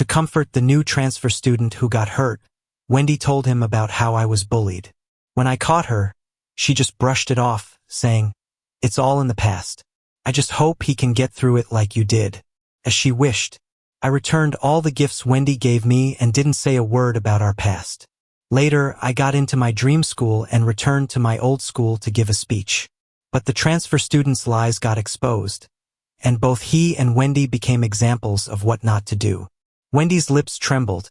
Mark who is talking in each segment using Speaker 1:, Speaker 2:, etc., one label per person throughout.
Speaker 1: To comfort the new transfer student who got hurt, Wendy told him about how I was bullied. When I caught her, she just brushed it off, saying, "It's all in the past. I just hope he can get through it like you did." As she wished, I returned all the gifts Wendy gave me and didn't say a word about our past. Later, I got into my dream school and returned to my old school to give a speech. But the transfer student's lies got exposed, and both he and Wendy became examples of what not to do. Wendy's lips trembled.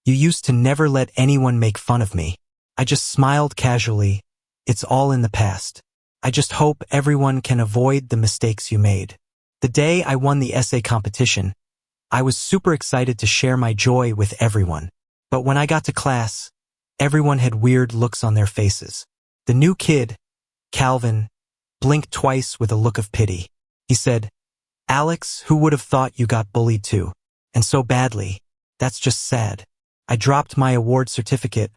Speaker 1: "You used to never let anyone make fun of me." I just smiled casually. "It's all in the past. I just hope everyone can avoid the mistakes you made." The day I won the essay competition, I was super excited to share my joy with everyone. But when I got to class, everyone had weird looks on their faces. The new kid, Calvin, blinked twice with a look of pity. He said, "Alex, who would have thought you got bullied too? And so badly. That's just sad." I dropped my award certificate,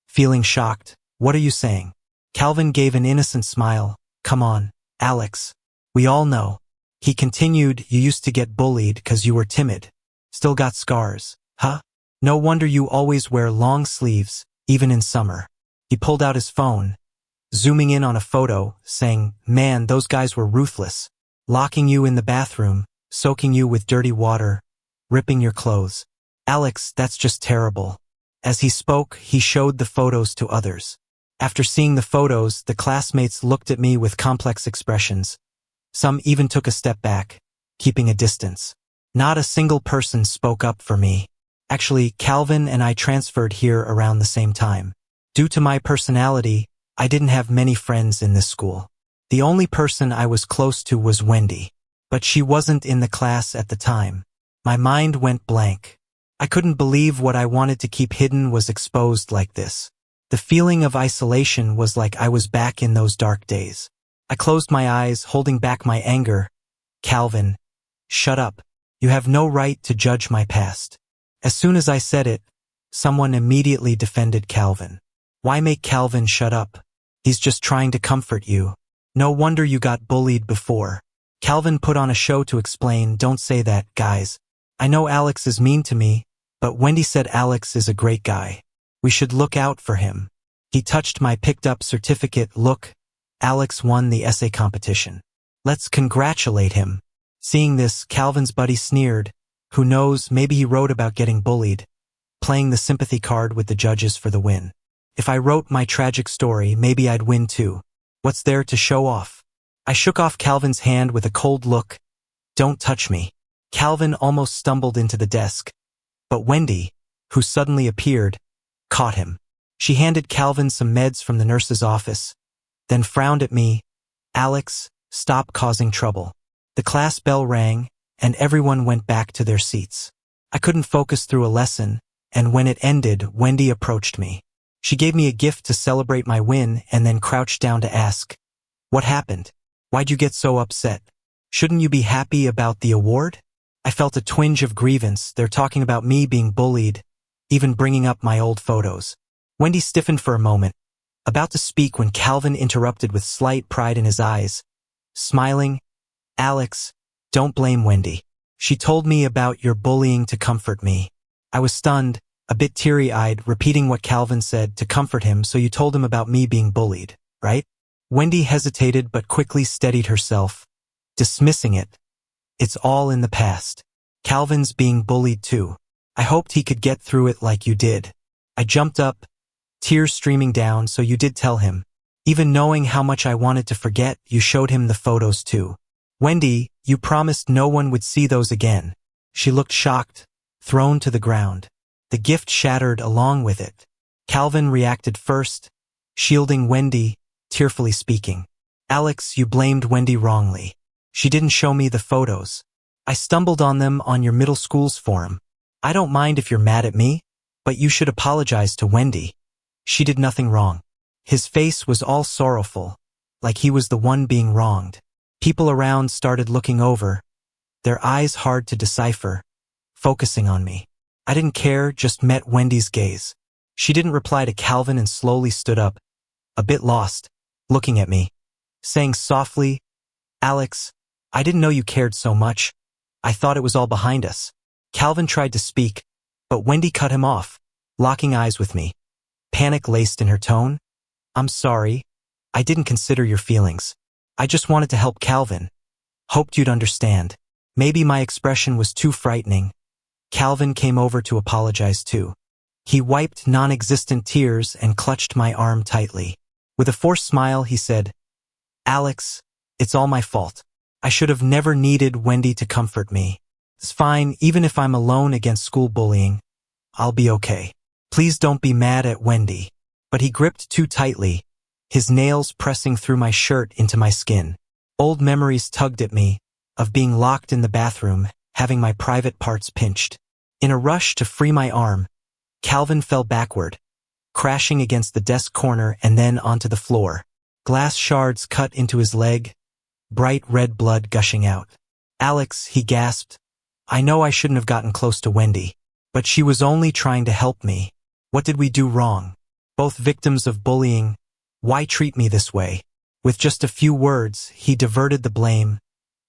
Speaker 1: feeling shocked. "What are you saying?" Calvin gave an innocent smile. "Come on, Alex. We all know." He continued, "You used to get bullied because you were timid. Still got scars, huh? No wonder you always wear long sleeves, even in summer." He pulled out his phone, zooming in on a photo, saying, "Man, those guys were ruthless. Locking you in the bathroom, soaking you with dirty water, ripping your clothes. Alex, that's just terrible." As he spoke, he showed the photos to others. After seeing the photos, the classmates looked at me with complex expressions. Some even took a step back, keeping a distance. Not a single person spoke up for me. Actually, Calvin and I transferred here around the same time. Due to my personality, I didn't have many friends in this school. The only person I was close to was Wendy, but she wasn't in the class at the time. My mind went blank. I couldn't believe what I wanted to keep hidden was exposed like this. The feeling of isolation was like I was back in those dark days. I closed my eyes, holding back my anger. "Calvin, shut up. You have no right to judge my past." As soon as I said it, someone immediately defended Calvin. "Why make Calvin shut up? He's just trying to comfort you. No wonder you got bullied before." Calvin put on a show to explain, "Don't say that, guys. I know Alex is mean to me, but Wendy said Alex is a great guy. We should look out for him." He touched my picked-up certificate. "Look, Alex won the essay competition. Let's congratulate him." Seeing this, Calvin's buddy sneered. "Who knows, maybe he wrote about getting bullied, playing the sympathy card with the judges for the win. If I wrote my tragic story, maybe I'd win too. What's there to show off?" I shook off Calvin's hand with a cold look. "Don't touch me." Calvin almost stumbled into the desk, but Wendy, who suddenly appeared, caught him. She handed Calvin some meds from the nurse's office, then frowned at me. "Alex, stop causing trouble." The class bell rang, and everyone went back to their seats. I couldn't focus through a lesson, and when it ended, Wendy approached me. She gave me a gift to celebrate my win and then crouched down to ask, "What happened? Why'd you get so upset? Shouldn't you be happy about the award?" I felt a twinge of grievance. They're talking about me being bullied, even bringing up my old photos. Wendy stiffened for a moment, about to speak when Calvin interrupted with slight pride in his eyes. Smiling, "Alex, don't blame Wendy. She told me about your bullying to comfort me." I was stunned, a bit teary-eyed, repeating what Calvin said. "To comfort him, so you told him about me being bullied, right?" Wendy hesitated but quickly steadied herself, dismissing it. "It's all in the past. Calvin's being bullied too. I hoped he could get through it like you did." I jumped up, tears streaming down. "So you did tell him. Even knowing how much I wanted to forget, you showed him the photos too. Wendy, you promised no one would see those again." She looked shocked, thrown to the ground. The gift shattered along with it. Calvin reacted first, shielding Wendy, tearfully speaking. "Alex, you blamed Wendy wrongly. She didn't show me the photos. I stumbled on them on your middle school's forum. I don't mind if you're mad at me, but you should apologize to Wendy. She did nothing wrong." His face was all sorrowful, like he was the one being wronged. People around started looking over, their eyes hard to decipher, focusing on me. I didn't care, just met Wendy's gaze. She didn't reply to Calvin and slowly stood up, a bit lost, looking at me, saying softly, "Alex, I didn't know you cared so much. I thought it was all behind us." Calvin tried to speak, But Wendy cut him off, locking eyes with me, panic laced in her tone. "I'm sorry. I didn't consider your feelings. I just wanted to help Calvin. Hoped you'd understand." Maybe my expression was too frightening. Calvin came over to apologize too. He wiped non-existent tears and clutched my arm tightly. With a forced smile, he said, "Alex, it's all my fault. I should have never needed Wendy to comfort me. It's fine, even if I'm alone against school bullying. I'll be okay. Please don't be mad at Wendy." But he gripped too tightly, his nails pressing through my shirt into my skin. Old memories tugged at me, of being locked in the bathroom, having my private parts pinched. In a rush to free my arm, Calvin fell backward, crashing against the desk corner and then onto the floor. Glass shards cut into his leg, bright red blood gushing out. "Alex," he gasped, "I know I shouldn't have gotten close to Wendy, but she was only trying to help me. What did we do wrong? Both victims of bullying. Why treat me this way?" With just a few words, he diverted the blame,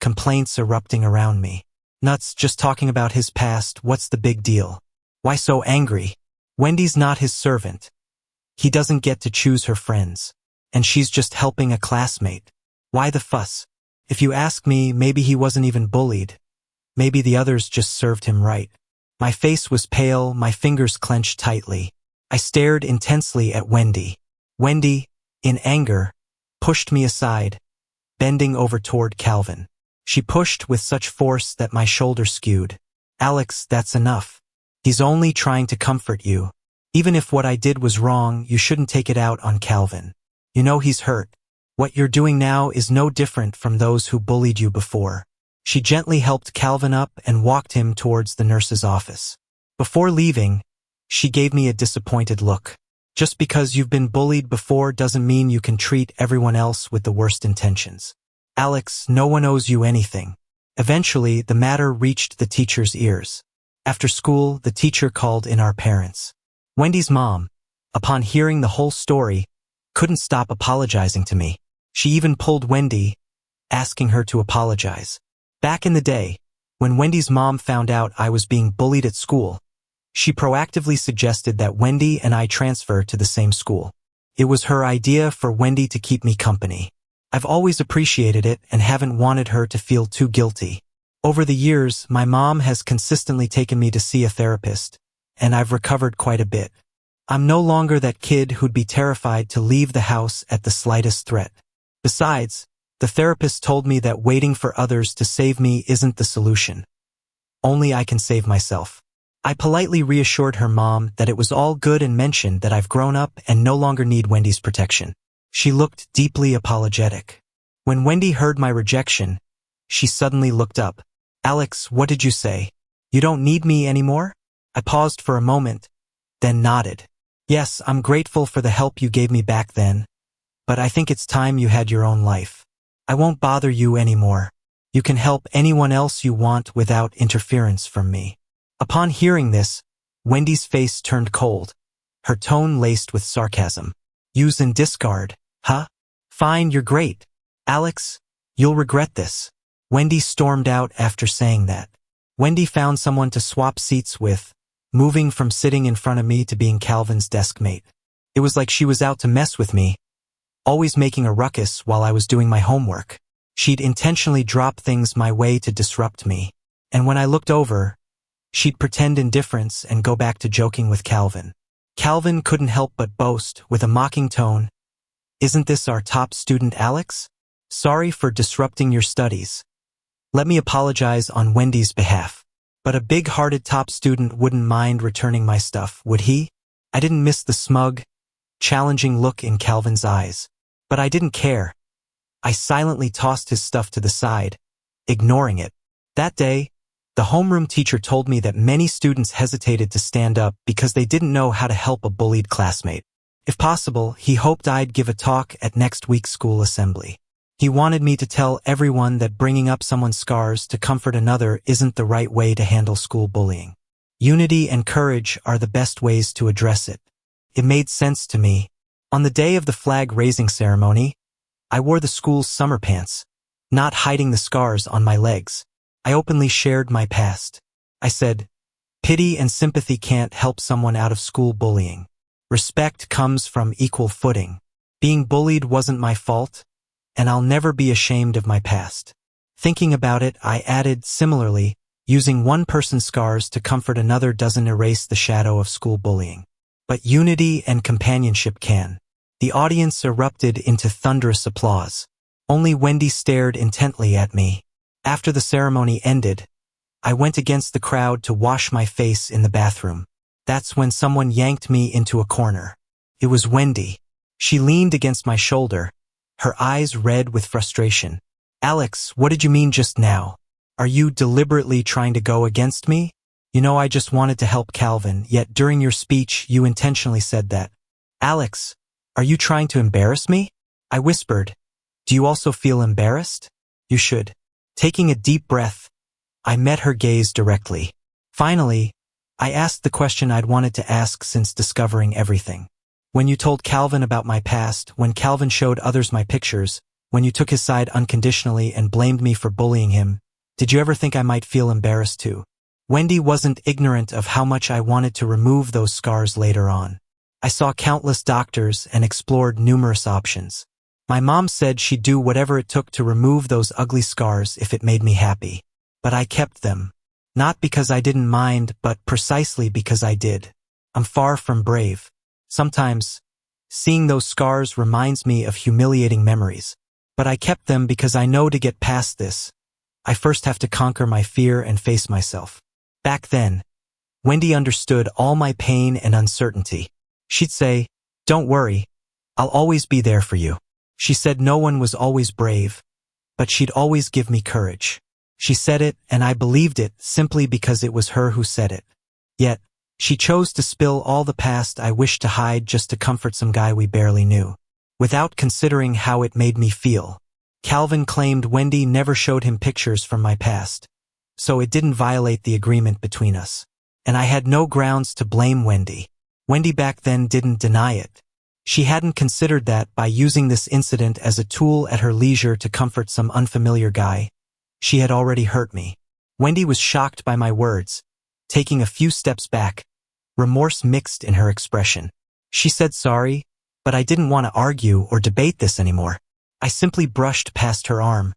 Speaker 1: complaints erupting around me. "Nuts, just talking about his past, what's the big deal? Why so angry? Wendy's not his servant. He doesn't get to choose her friends. And she's just helping a classmate. Why the fuss? If you ask me, maybe he wasn't even bullied. Maybe the others just served him right." My face was pale, my fingers clenched tightly. I stared intensely at Wendy. Wendy, in anger, pushed me aside, bending over toward Calvin. She pushed with such force that my shoulder skewed. "Alex, that's enough. He's only trying to comfort you. Even if what I did was wrong, you shouldn't take it out on Calvin. You know he's hurt. What you're doing now is no different from those who bullied you before." She gently helped Calvin up and walked him towards the nurse's office. Before leaving, she gave me a disappointed look. "Just because you've been bullied before doesn't mean you can treat everyone else with the worst intentions. Alex, no one owes you anything." Eventually, the matter reached the teacher's ears. After school, the teacher called in our parents. Wendy's mom, upon hearing the whole story, couldn't stop apologizing to me. She even pulled Wendy, asking her to apologize. Back in the day, when Wendy's mom found out I was being bullied at school, she proactively suggested that Wendy and I transfer to the same school. It was her idea for Wendy to keep me company. I've always appreciated it and haven't wanted her to feel too guilty. Over the years, my mom has consistently taken me to see a therapist, and I've recovered quite a bit. I'm no longer that kid who'd be terrified to leave the house at the slightest threat. Besides, the therapist told me that waiting for others to save me isn't the solution. Only I can save myself. I politely reassured her mom that it was all good and mentioned that I've grown up and no longer need Wendy's protection. She looked deeply apologetic. When Wendy heard my rejection, she suddenly looked up. "Alex, what did you say? You don't need me anymore?" I paused for a moment, then nodded. "Yes, I'm grateful for the help you gave me back then, but I think it's time you had your own life. I won't bother you anymore. You can help anyone else you want without interference from me." Upon hearing this, Wendy's face turned cold, her tone laced with sarcasm. "Use and discard, huh? Fine, you're great. Alex, you'll regret this." Wendy stormed out after saying that. Wendy found someone to swap seats with, moving from sitting in front of me to being Calvin's desk mate. It was like she was out to mess with me, always making a ruckus while I was doing my homework. She'd intentionally drop things my way to disrupt me, and when I looked over, she'd pretend indifference and go back to joking with Calvin. Calvin couldn't help but boast, with a mocking tone, "Isn't this our top student, Alex? Sorry for disrupting your studies. Let me apologize on Wendy's behalf." But a big-hearted top student wouldn't mind returning my stuff, would he? I didn't miss the smug, challenging look in Calvin's eyes. But I didn't care. I silently tossed his stuff to the side, ignoring it. That day, the homeroom teacher told me that many students hesitated to stand up because they didn't know how to help a bullied classmate. If possible, he hoped I'd give a talk at next week's school assembly. He wanted me to tell everyone that bringing up someone's scars to comfort another isn't the right way to handle school bullying. Unity and courage are the best ways to address it. It made sense to me. On the day of the flag-raising ceremony, I wore the school's summer pants, not hiding the scars on my legs. I openly shared my past. I said, Pity and sympathy can't help someone out of school bullying. Respect comes from equal footing. Being bullied wasn't my fault, and I'll never be ashamed of my past. Thinking about it, I added, similarly, using one person's scars to comfort another doesn't erase the shadow of school bullying. But unity and companionship can. The audience erupted into thunderous applause. Only Wendy stared intently at me. After the ceremony ended, I went against the crowd to wash my face in the bathroom. That's when someone yanked me into a corner. It was Wendy. She leaned against my shoulder, her eyes red with frustration. "Alex, what did you mean just now? Are you deliberately trying to go against me? You know I just wanted to help Calvin, yet during your speech you intentionally said that. Alex, are you trying to embarrass me?" I whispered. "Do you also feel embarrassed? You should." Taking a deep breath, I met her gaze directly. Finally, I asked the question I'd wanted to ask since discovering everything. "When you told Calvin about my past, when Calvin showed others my pictures, when you took his side unconditionally and blamed me for bullying him, did you ever think I might feel embarrassed too?" Wendy wasn't ignorant of how much I wanted to remove those scars later on. I saw countless doctors and explored numerous options. My mom said she'd do whatever it took to remove those ugly scars if it made me happy. But I kept them. Not because I didn't mind, but precisely because I did. I'm far from brave. Sometimes, seeing those scars reminds me of humiliating memories. But I kept them because I know to get past this, I first have to conquer my fear and face myself. Back then, Wendy understood all my pain and uncertainty. She'd say, "Don't worry, I'll always be there for you." She said no one was always brave, but she'd always give me courage. She said it, and I believed it simply because it was her who said it. Yet, she chose to spill all the past I wished to hide just to comfort some guy we barely knew, without considering how it made me feel. Calvin claimed Wendy never showed him pictures from my past, so it didn't violate the agreement between us. And I had no grounds to blame Wendy. Wendy back then didn't deny it. She hadn't considered that by using this incident as a tool at her leisure to comfort some unfamiliar guy, she had already hurt me. Wendy was shocked by my words, taking a few steps back, remorse mixed in her expression. She said sorry, but I didn't want to argue or debate this anymore. I simply brushed past her arm,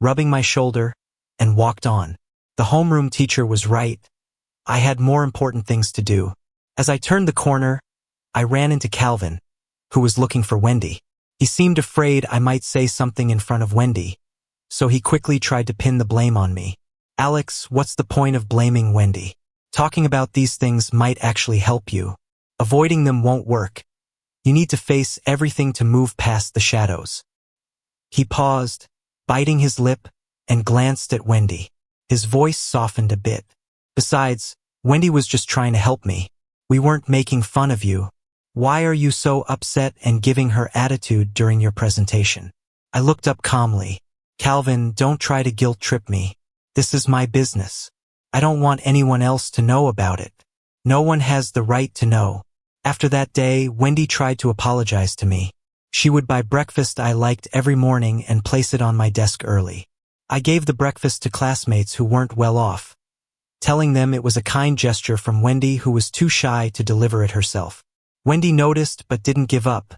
Speaker 1: rubbing my shoulder, and walked on. The homeroom teacher was right. I had more important things to do. As I turned the corner, I ran into Calvin, who was looking for Wendy. He seemed afraid I might say something in front of Wendy, so he quickly tried to pin the blame on me. "Alex, what's the point of blaming Wendy? Talking about these things might actually help you. Avoiding them won't work. You need to face everything to move past the shadows." He paused, biting his lip, and glanced at Wendy. His voice softened a bit. "Besides, Wendy was just trying to help me. We weren't making fun of you. Why are you so upset and giving her attitude during your presentation?" I looked up calmly. "Calvin, don't try to guilt-trip me. This is my business. I don't want anyone else to know about it. No one has the right to know." After that day, Wendy tried to apologize to me. She would buy breakfast I liked every morning and place it on my desk early. I gave the breakfast to classmates who weren't well off, telling them it was a kind gesture from Wendy, who was too shy to deliver it herself. Wendy noticed but didn't give up,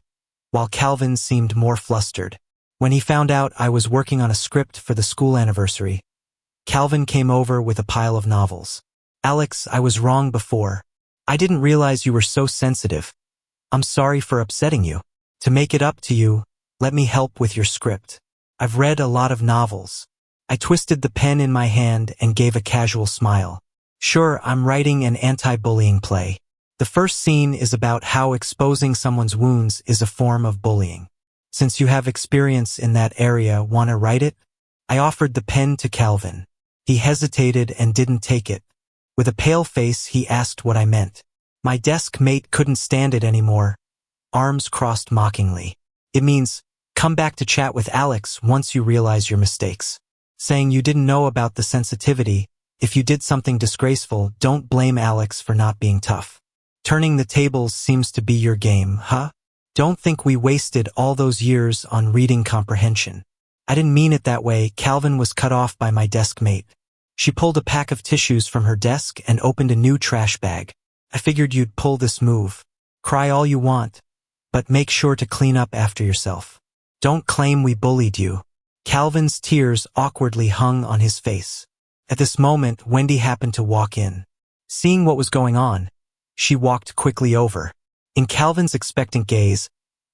Speaker 1: while Calvin seemed more flustered. When he found out I was working on a script for the school anniversary, Calvin came over with a pile of novels. "Alex, I was wrong before. I didn't realize you were so sensitive. I'm sorry for upsetting you. To make it up to you, let me help with your script. I've read a lot of novels." I twisted the pen in my hand and gave a casual smile. "Sure, I'm writing an anti-bullying play. The first scene is about how exposing someone's wounds is a form of bullying. Since you have experience in that area, want to write it?" I offered the pen to Calvin. He hesitated and didn't take it. With a pale face, he asked what I meant. My desk mate couldn't stand it anymore, arms crossed mockingly. "It means, come back to chat with Alex once you realize your mistakes. Saying you didn't know about the sensitivity. If you did something disgraceful, don't blame Alex for not being tough. Turning the tables seems to be your game, huh? Don't think we wasted all those years on reading comprehension." I didn't mean it that way. Calvin was cut off by my desk mate. She pulled a pack of tissues from her desk and opened a new trash bag. I figured you'd pull this move. Cry all you want, but make sure to clean up after yourself. Don't claim we bullied you. Calvin's tears awkwardly hung on his face. At this moment, Wendy happened to walk in. Seeing what was going on, she walked quickly over. In Calvin's expectant gaze,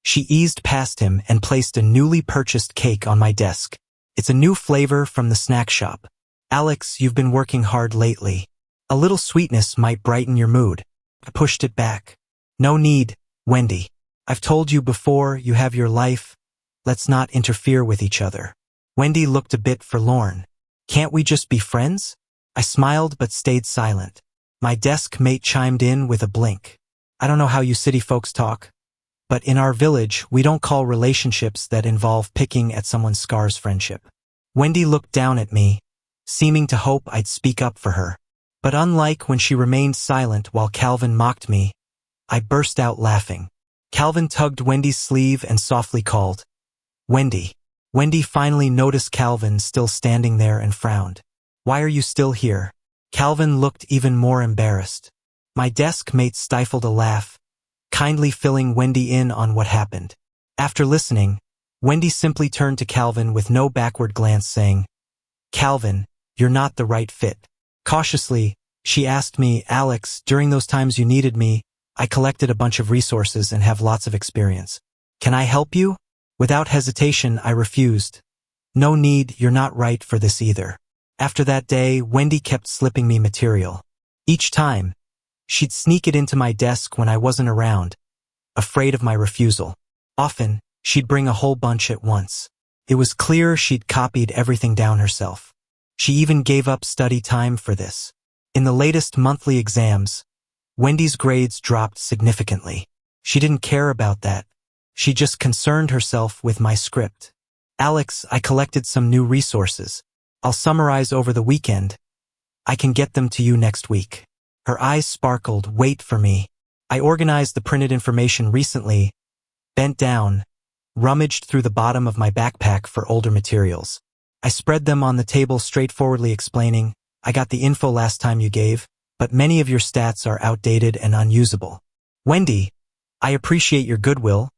Speaker 1: she eased past him and placed a newly purchased cake on my desk. It's a new flavor from the snack shop. Alex, you've been working hard lately. A little sweetness might brighten your mood. I pushed it back. No need, Wendy. I've told you before, you have your life. Let's not interfere with each other. Wendy looked a bit forlorn. Can't we just be friends? I smiled but stayed silent. My desk mate chimed in with a blink. I don't know how you city folks talk, but in our village, we don't call relationships that involve picking at someone's scars friendship. Wendy looked down at me, seeming to hope I'd speak up for her. But unlike when she remained silent while Calvin mocked me, I burst out laughing. Calvin tugged Wendy's sleeve and softly called, Wendy. Wendy finally noticed Calvin still standing there and frowned. Why are you still here? Calvin looked even more embarrassed. My desk mate stifled a laugh, kindly filling Wendy in on what happened. After listening, Wendy simply turned to Calvin with no backward glance saying, Calvin, you're not the right fit. Cautiously, she asked me, Alex, during those times you needed me, I collected a bunch of resources and have lots of experience. Can I help you? Without hesitation, I refused. No need, you're not right for this either. After that day, Wendy kept slipping me material. Each time, she'd sneak it into my desk when I wasn't around, afraid of my refusal. Often, she'd bring a whole bunch at once. It was clear she'd copied everything down herself. She even gave up study time for this. In the latest monthly exams, Wendy's grades dropped significantly. She didn't care about that. She just concerned herself with my script. Alex, I collected some new resources. I'll summarize over the weekend. I can get them to you next week. Her eyes sparkled. Wait for me. I organized the printed information recently, bent down, rummaged through the bottom of my backpack for older materials. I spread them on the table straightforwardly explaining, I got the info last time you gave, but many of your stats are outdated and unusable. Wendy, I appreciate your goodwill,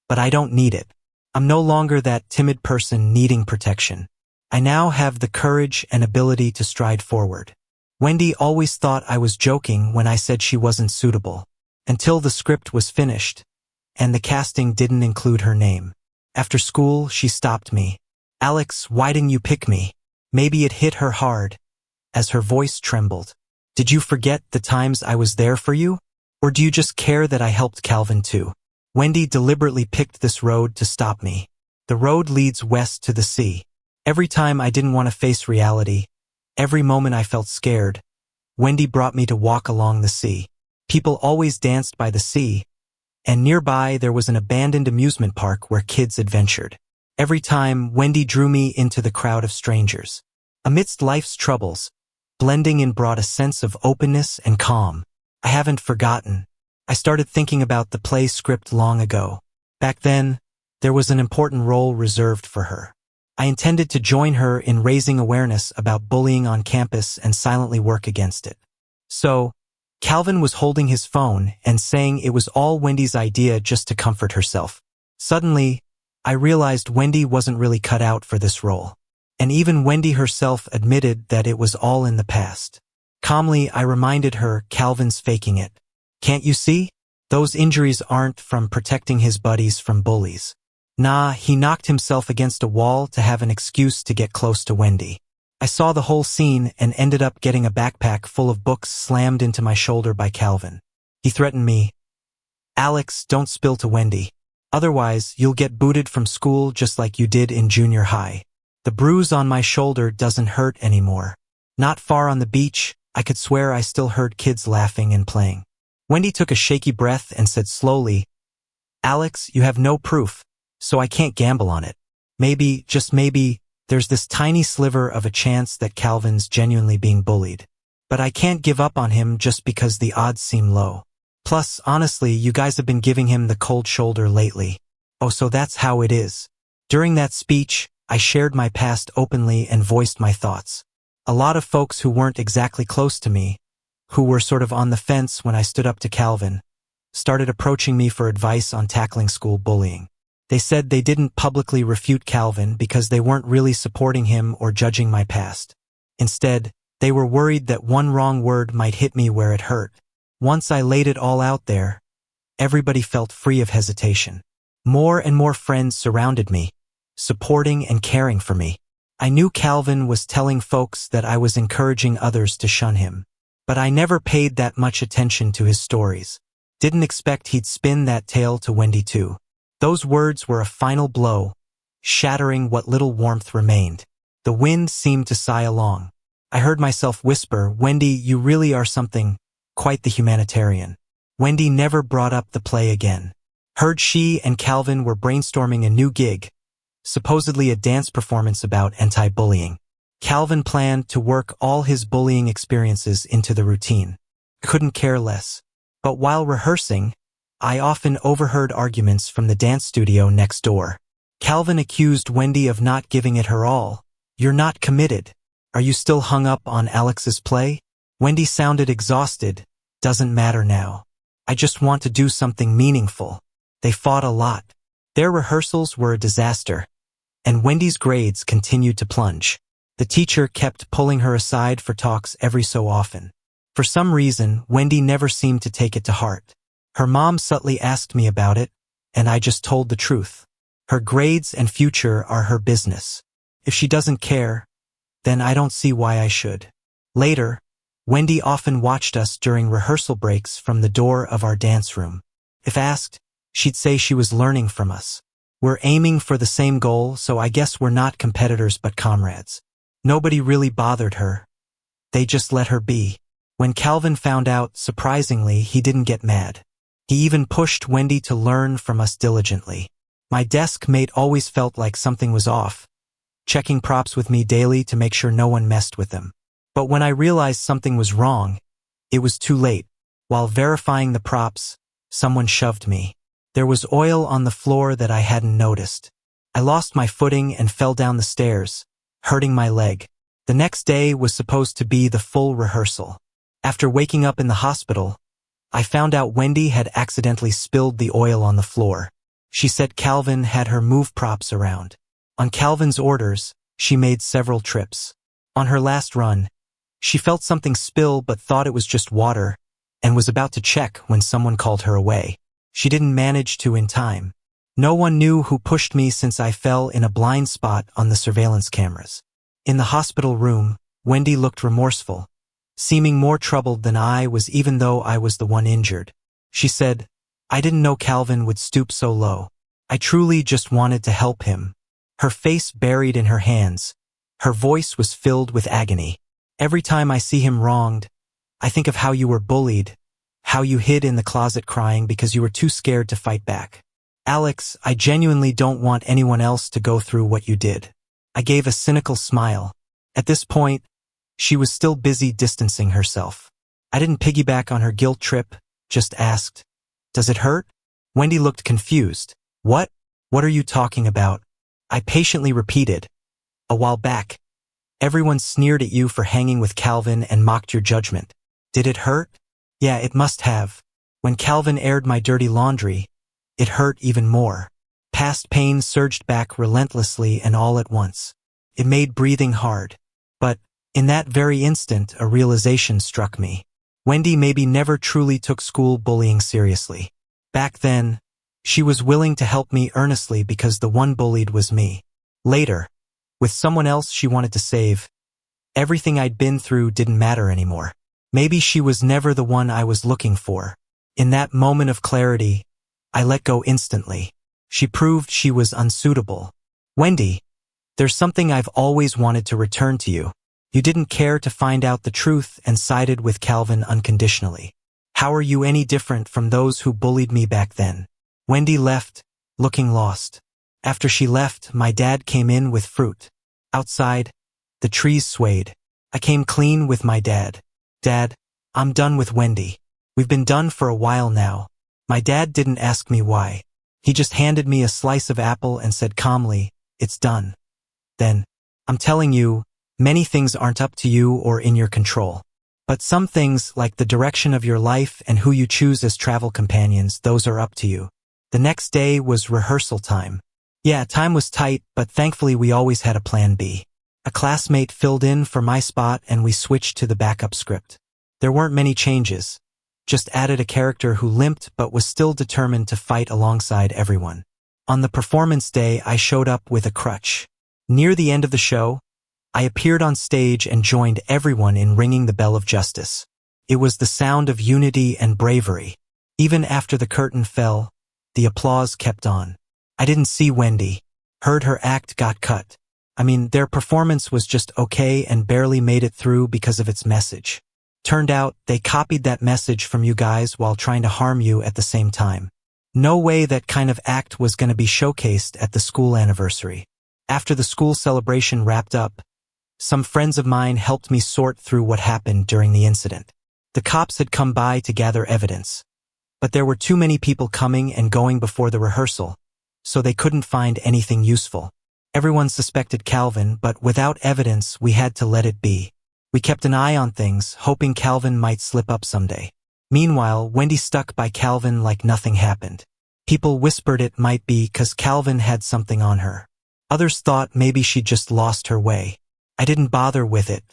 Speaker 1: but I don't need it. I'm no longer that timid person needing protection. I now have the courage and ability to stride forward. Wendy always thought I was joking when I said she wasn't suitable, until the script was finished, and the casting didn't include her name. After school, she stopped me. Alex, why didn't you pick me? Maybe it hit her hard, as her voice trembled. Did you forget the times I was there for you? Or do you just care that I helped Calvin too? Wendy deliberately picked this road to stop me. The road leads west to the sea. Every time I didn't want to face reality, every moment I felt scared, Wendy brought me to walk along the sea. People always danced by the sea, and nearby there was an abandoned amusement park where kids adventured. Every time, Wendy drew me into the crowd of strangers. Amidst life's troubles, blending in brought a sense of openness and calm. I haven't forgotten. I started thinking about the play script long ago. Back then, there was an important role reserved for her. I intended to join her in raising awareness about bullying on campus and silently work against it. So, Calvin was holding his phone and saying it was all Wendy's idea just to comfort herself. Suddenly, I realized Wendy wasn't really cut out for this role. And even Wendy herself admitted that it was all in the past. Calmly, I reminded her Calvin's faking it. Can't you see? Those injuries aren't from protecting his buddies from bullies. Nah, he knocked himself against a wall to have an excuse to get close to Wendy. I saw the whole scene and ended up getting a backpack full of books slammed into my shoulder by Calvin. He threatened me, Alex, don't spill to Wendy. Otherwise, you'll get booted from school just like you did in junior high. The bruise on my shoulder doesn't hurt anymore. Not far on the beach, I could swear I still heard kids laughing and playing. Wendy took a shaky breath and said slowly, Alex, you have no proof, so I can't gamble on it. Maybe, just maybe, there's this tiny sliver of a chance that Calvin's genuinely being bullied. But I can't give up on him just because the odds seem low. Plus, honestly, you guys have been giving him the cold shoulder lately. Oh, so that's how it is. During that speech, I shared my past openly and voiced my thoughts. A lot of folks who weren't exactly close to me, who were sort of on the fence when I stood up to Calvin, started approaching me for advice on tackling school bullying. They said they didn't publicly refute Calvin because they weren't really supporting him or judging my past. Instead, they were worried that one wrong word might hit me where it hurt. Once I laid it all out there, everybody felt free of hesitation. More and more friends surrounded me, supporting and caring for me. I knew Calvin was telling folks that I was encouraging others to shun him, but I never paid that much attention to his stories. Didn't expect he'd spin that tale to Wendy too. Those words were a final blow, shattering what little warmth remained. The wind seemed to sigh along. I heard myself whisper, "Wendy, you really are something, quite the humanitarian." Wendy never brought up the play again. Heard she and Calvin were brainstorming a new gig, supposedly a dance performance about anti-bullying. Calvin planned to work all his bullying experiences into the routine. Couldn't care less. But while rehearsing, I often overheard arguments from the dance studio next door. Calvin accused Wendy of not giving it her all. "You're not committed. Are you still hung up on Alex's play?" Wendy sounded exhausted. "Doesn't matter now. I just want to do something meaningful." They fought a lot. Their rehearsals were a disaster, and Wendy's grades continued to plunge. The teacher kept pulling her aside for talks every so often. For some reason, Wendy never seemed to take it to heart. Her mom subtly asked me about it, and I just told the truth. Her grades and future are her business. If she doesn't care, then I don't see why I should. Later, Wendy often watched us during rehearsal breaks from the door of our dance room. If asked, she'd say she was learning from us. We're aiming for the same goal, so I guess we're not competitors but comrades. Nobody really bothered her. They just let her be. When Calvin found out, surprisingly, he didn't get mad. He even pushed Wendy to learn from us diligently. My desk mate always felt like something was off, checking props with me daily to make sure no one messed with them. But when I realized something was wrong, it was too late. While verifying the props, someone shoved me. There was oil on the floor that I hadn't noticed. I lost my footing and fell down the stairs, hurting my leg. The next day was supposed to be the full rehearsal. After waking up in the hospital, I found out Wendy had accidentally spilled the oil on the floor. She said Calvin had her move props around. On Calvin's orders, she made several trips. On her last run, she felt something spill but thought it was just water and was about to check when someone called her away. She didn't manage to in time. No one knew who pushed me since I fell in a blind spot on the surveillance cameras. In the hospital room, Wendy looked remorseful, seeming more troubled than I was even though I was the one injured. She said, "I didn't know Calvin would stoop so low. I truly just wanted to help him." Her face buried in her hands. Her voice was filled with agony. "Every time I see him wronged, I think of how you were bullied, how you hid in the closet crying because you were too scared to fight back. Alex, I genuinely don't want anyone else to go through what you did." I gave a cynical smile. At this point, she was still busy distancing herself. I didn't piggyback on her guilt trip, just asked, "Does it hurt?" Wendy looked confused. "What? What are you talking about?" I patiently repeated, "A while back, everyone sneered at you for hanging with Calvin and mocked your judgment. Did it hurt?" "Yeah, it must have. When Calvin aired my dirty laundry, it hurt even more." Past pain surged back relentlessly and all at once. It made breathing hard. But, in that very instant, a realization struck me. Wendy maybe never truly took school bullying seriously. Back then, she was willing to help me earnestly because the one bullied was me. Later, with someone else she wanted to save, everything I'd been through didn't matter anymore. Maybe she was never the one I was looking for. In that moment of clarity, I let go instantly. She proved she was unsuitable. "Wendy, there's something I've always wanted to return to you. You didn't care to find out the truth and sided with Calvin unconditionally. How are you any different from those who bullied me back then?" Wendy left, looking lost. After she left, my dad came in with fruit. Outside, the trees swayed. I came clean with my dad. "Dad, I'm done with Wendy. We've been done for a while now." My dad didn't ask me why. He just handed me a slice of apple and said calmly, "It's done." Then, "I'm telling you, Many things aren't up to you or in your control. But some things, like the direction of your life and who you choose as travel companions, those are up to you. The next day was rehearsal time. Yeah, time was tight, but thankfully we always had a plan B. A classmate filled in for my spot and we switched to the backup script. There weren't many changes. Just added a character who limped but was still determined to fight alongside everyone. On the performance day, I showed up with a crutch. Near the end of the show, I appeared on stage and joined everyone in ringing the bell of justice. It was the sound of unity and bravery. Even after the curtain fell, the applause kept on. I didn't see Wendy. Heard her act got cut. Their performance was just okay and barely made it through because of its message. Turned out, they copied that message from you guys while trying to harm you at the same time. No way that kind of act was going to be showcased at the school anniversary. After the school celebration wrapped up, some friends of mine helped me sort through what happened during the incident. The cops had come by to gather evidence, but there were too many people coming and going before the rehearsal, so they couldn't find anything useful. Everyone suspected Calvin, but without evidence, we had to let it be. We kept an eye on things, hoping Calvin might slip up someday. Meanwhile, Wendy stuck by Calvin like nothing happened. People whispered it might be 'cause Calvin had something on her. Others thought maybe she'd just lost her way. I didn't bother with it.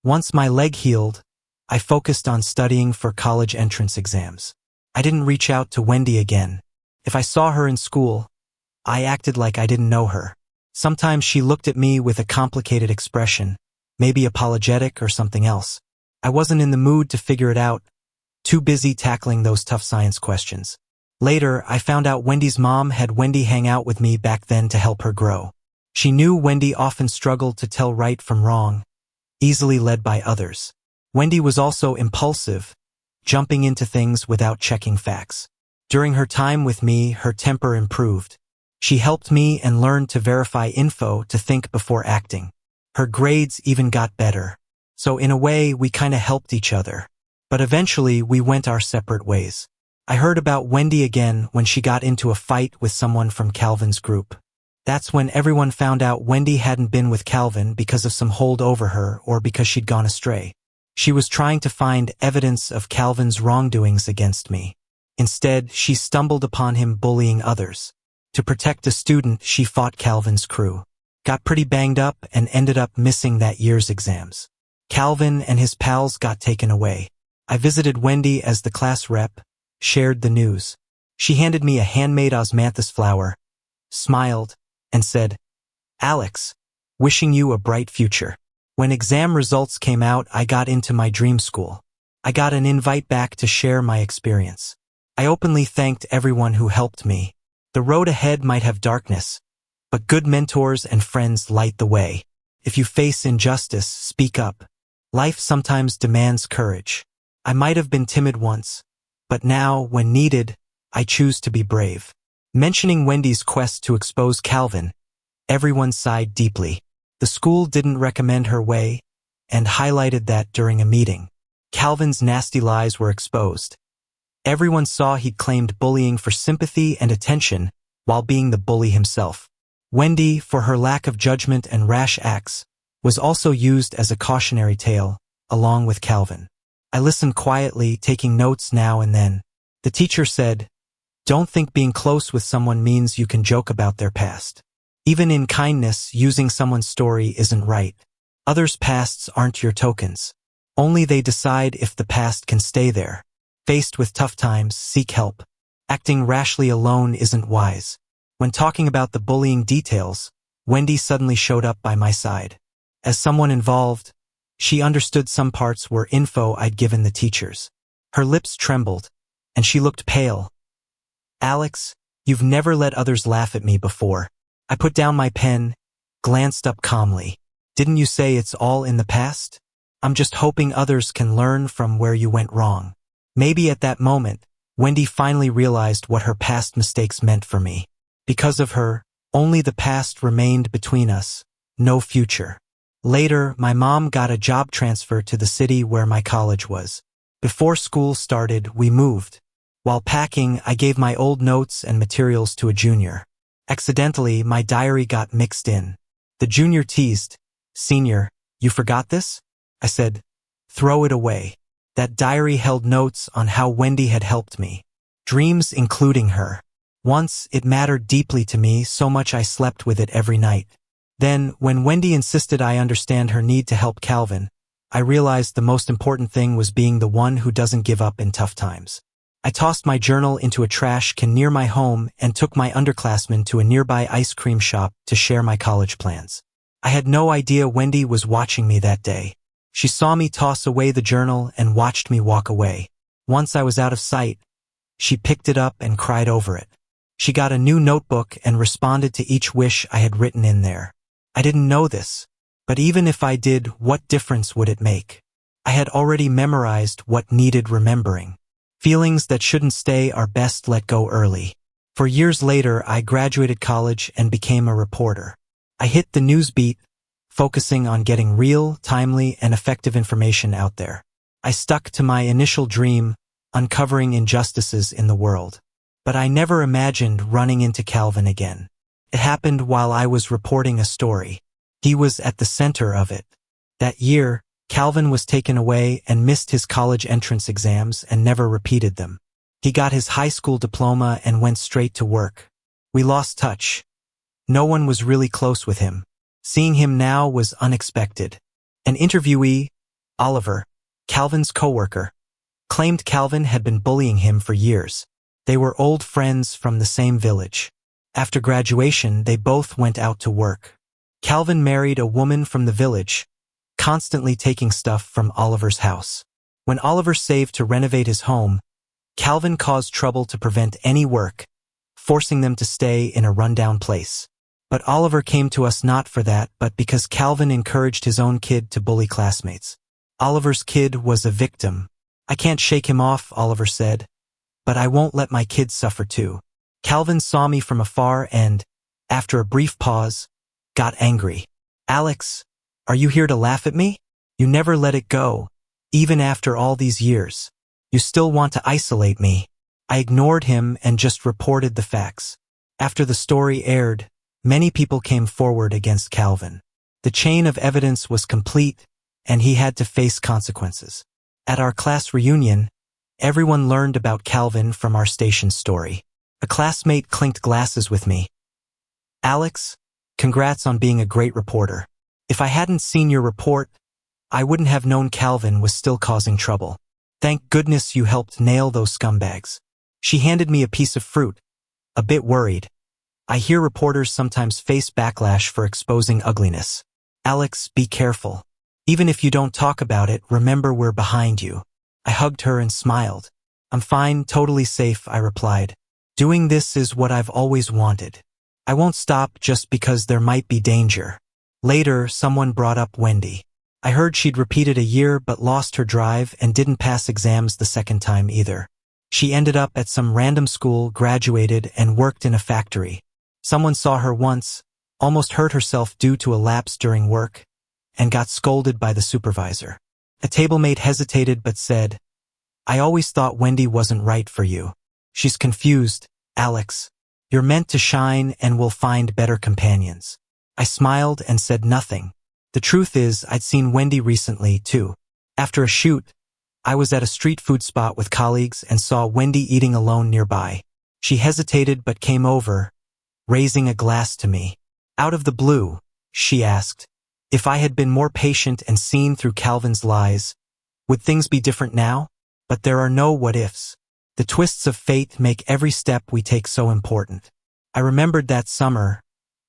Speaker 1: Once my leg healed, I focused on studying for college entrance exams. I didn't reach out to Wendy again. If I saw her in school, I acted like I didn't know her. Sometimes she looked at me with a complicated expression, maybe apologetic or something else. I wasn't in the mood to figure it out, too busy tackling those tough science questions. Later, I found out Wendy's mom had Wendy hang out with me back then to help her grow. She knew Wendy often struggled to tell right from wrong, easily led by others. Wendy was also impulsive, jumping into things without checking facts. During her time with me, her temper improved. She helped me and learned to verify info to think before acting. Her grades even got better. So in a way, we kinda helped each other. But eventually, we went our separate ways. I heard about Wendy again when she got into a fight with someone from Calvin's group. That's when everyone found out Wendy hadn't been with Calvin because of some hold over her or because she'd gone astray. She was trying to find evidence of Calvin's wrongdoings against me. Instead, she stumbled upon him bullying others. To protect a student, she fought Calvin's crew. Got pretty banged up and ended up missing that year's exams. Calvin and his pals got taken away. I visited Wendy as the class rep, shared the news. She handed me a handmade osmanthus flower, smiled, and said, "Alex, wishing you a bright future." When exam results came out, I got into my dream school. I got an invite back to share my experience. I openly thanked everyone who helped me. The road ahead might have darkness, but good mentors and friends light the way. If you face injustice, speak up. Life sometimes demands courage. I might have been timid once, but now, when needed, I choose to be brave. Mentioning Wendy's quest to expose Calvin, everyone sighed deeply. The school didn't recommend her way, and highlighted that during a meeting. Calvin's nasty lies were exposed. Everyone saw he'd claimed bullying for sympathy and attention while being the bully himself. Wendy, for her lack of judgment and rash acts, was also used as a cautionary tale, along with Calvin. I listened quietly, taking notes now and then. The teacher said, "Don't think being close with someone means you can joke about their past. Even in kindness, using someone's story isn't right. Others' pasts aren't your tokens. Only they decide if the past can stay there. Faced with tough times, seek help. Acting rashly alone isn't wise." When talking about the bullying details, Wendy suddenly showed up by my side. As someone involved, she understood some parts were info I'd given the teachers. Her lips trembled, and she looked pale. "Alex, you've never let others laugh at me before." I put down my pen, glanced up calmly. "Didn't you say it's all in the past? I'm just hoping others can learn from where you went wrong." Maybe at that moment, Wendy finally realized what her past mistakes meant for me. Because of her, only the past remained between us, no future. Later, my mom got a job transfer to the city where my college was. Before school started, we moved. While packing, I gave my old notes and materials to a junior. Accidentally, my diary got mixed in. The junior teased, "Senior, You forgot this? I said, throw it away. That diary held notes on how Wendy had helped me. Dreams including her. Once, it mattered deeply to me, so much I slept with it every night. Then, when Wendy insisted I understand her need to help Calvin, I realized the most important thing was being the one who doesn't give up in tough times. I tossed my journal into a trash can near my home and took my underclassmen to a nearby ice cream shop to share my college plans. I had no idea Wendy was watching me that day. She saw me toss away the journal and watched me walk away. Once I was out of sight, she picked it up and cried over it. She got a new notebook and responded to each wish I had written in there. I didn't know this, but even if I did, what difference would it make? I had already memorized what needed remembering. Feelings that shouldn't stay are best let go early. For years later, I graduated college and became a reporter. I hit the news beat, focusing on getting real, timely, and effective information out there. I stuck to my initial dream, uncovering injustices in the world. But I never imagined running into Calvin again. It happened while I was reporting a story. He was at the center of it. That year, Calvin was taken away and missed his college entrance exams and never repeated them. He got his high school diploma and went straight to work. We lost touch. No one was really close with him. Seeing him now was unexpected. An interviewee, Oliver, Calvin's coworker, claimed Calvin had been bullying him for years. They were old friends from the same village. After graduation, they both went out to work. Calvin married a woman from the village, constantly taking stuff from Oliver's house. When Oliver saved to renovate his home, Calvin caused trouble to prevent any work, forcing them to stay in a rundown place. But Oliver came to us not for that, but because Calvin encouraged his own kid to bully classmates. Oliver's kid was a victim. I can't shake him off, Oliver said, but I won't let my kids suffer too. Calvin saw me from afar and, after a brief pause, got angry. Alex, are you here to laugh at me? You never let it go, even after all these years. You still want to isolate me. I ignored him and just reported the facts. After the story aired, many people came forward against Calvin. The chain of evidence was complete, and he had to face consequences. At our class reunion, everyone learned about Calvin from our station story. A classmate clinked glasses with me. Alex, congrats on being a great reporter. If I hadn't seen your report, I wouldn't have known Calvin was still causing trouble. Thank goodness you helped nail those scumbags. She handed me a piece of fruit, a bit worried. I hear reporters sometimes face backlash for exposing ugliness. Alex, be careful. Even if you don't talk about it, remember we're behind you. I hugged her and smiled. I'm fine, totally safe, I replied. Doing this is what I've always wanted. I won't stop just because there might be danger. Later, someone brought up Wendy. I heard she'd repeated a year but lost her drive and didn't pass exams the second time either. She ended up at some random school, graduated, and worked in a factory. Someone saw her once, almost hurt herself due to a lapse during work, and got scolded by the supervisor. A tablemate hesitated but said, I always thought Wendy wasn't right for you. She's confused, Alex. You're meant to shine and will find better companions. I smiled and said nothing. The truth is, I'd seen Wendy recently, too. After a shoot, I was at a street food spot with colleagues and saw Wendy eating alone nearby. She hesitated but came over, raising a glass to me. Out of the blue, she asked, if I had been more patient and seen through Calvin's lies, would things be different now? But there are no what-ifs. The twists of fate make every step we take so important. I remembered that summer,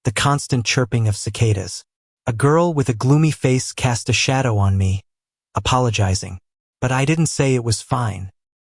Speaker 1: the constant chirping of cicadas. A girl with a gloomy face cast a shadow on me, apologizing. But I didn't say it was fine.